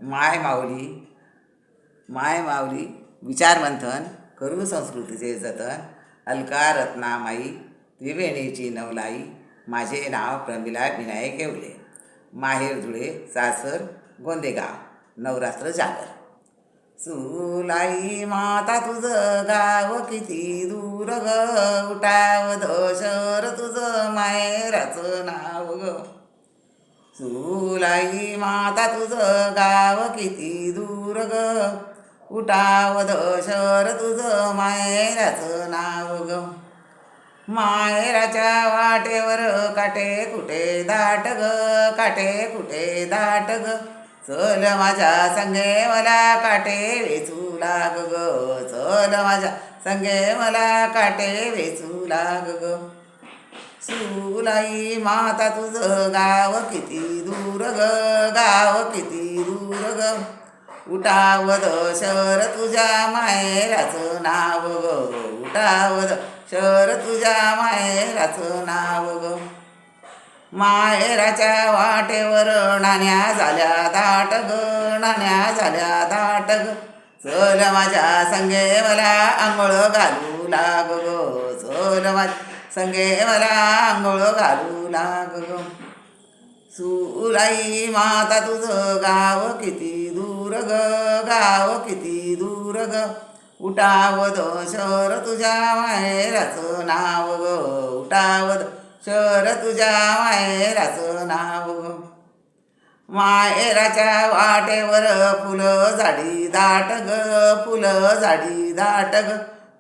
माय माऊली विचारमंथन करू संस्कृतीचे जतन. अलका रत्नामाई त्रिवेणीची नवलाई. माझे नाव प्रमिला विनायक येवले. माहेर धुळे, सासर गोंदेगाव. नवरात्र जागर. सुलाई माता तुझं गाव किती दूर ग. उठावद शहर तुझं माहेराचं नाव ग. सुलाई माता तुझं गाव किती दूर ग. उठावद शहर तुझं माहेराचं नाव ग. माहेराच्या वाटेवर काटे कुठे दाट ग. काटे कुठे दाट ग. चल माझ्या संगे मला काटे वेचू लाग ग. चल माझ्या संगे मला काटे वेचू लाग ग. सुलाई माता तुझं गाव किती दूर ग. गाव किती दूर ग. उठावद शहर तुझ्या माहेराचं नाव ग. उठावद शहर तुझ्या माहेराचं नाव ग. माहेराच्या वाटेवर नाण्या झाल्या दाट ग. नाण्या झाल्या दाट ग. चल माझ्या संगे मला आंघोळ घालू लाग ग. चल माझ्या संगे मला आंघोळ घालू लाग ग. सुलाई माता तुझं गाव किती दूर ग. गाव किती दूर ग. उठावद शहर तुझ्या माहेराचं नाव ग. उठावद शहर तुझ्या माहेराचं नाव ग. माहेराच्या वाटेवर फुलं झाडी दाट ग. फुलं झाडी दाट ग.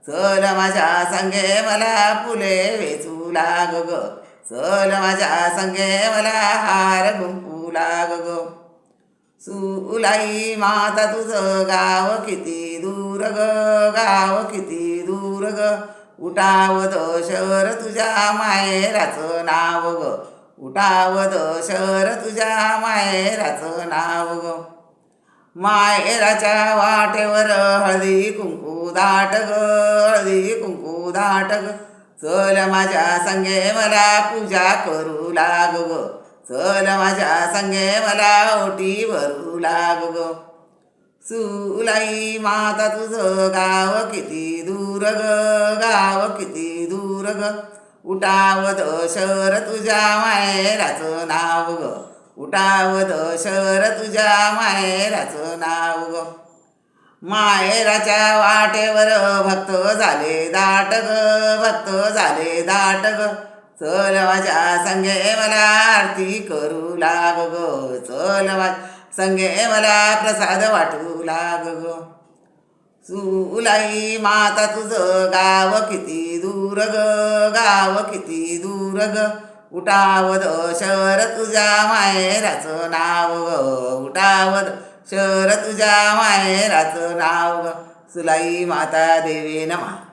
चल माझ्या संगे मला फुले वेचू लाग ग. चल माझ्या संगे मला हार गुंफू लाग ग. सुलाई माता तुझं गाव किती दूर ग. गाव किती दूर ग. उठावद शहर तुझ्या माहेराचं नाव ग. उठावद शहर तुझ्या माहेराचं नाव ग. माहेराच्या वाटेवर हळदी कुंकू दाट ग. हळदी कुंकू दाट ग. चल माझ्या संगे मला पूजा करू लाग ग. चल माझ्या संगे मला ओटी भरू लाग ग. सुलाई माता तुझं गाव किती दूर ग. गाव किती दूर ग. उठावद शहर तुझ्या माहेराचं नाव ग. उठावद शहर तुझ्या माहेराचं नाव ग. माहेराच्या वाटेवर भक्त झाले दाट ग. भक्त झाले दाट ग. चल माझ्या संगे मला आरती करू लाग ग. चल माझ्या संगे मला प्रसाद वाटू लाग ग. सुलाई माता तुझं गाव किती दूर ग. गाव किती दूर ग. उठावद शहर तुझ्या माहेराचं नाव ग. उठावद शहर तुझ्या माहेराचं नाव ग. सुलाई माता देवी नमः.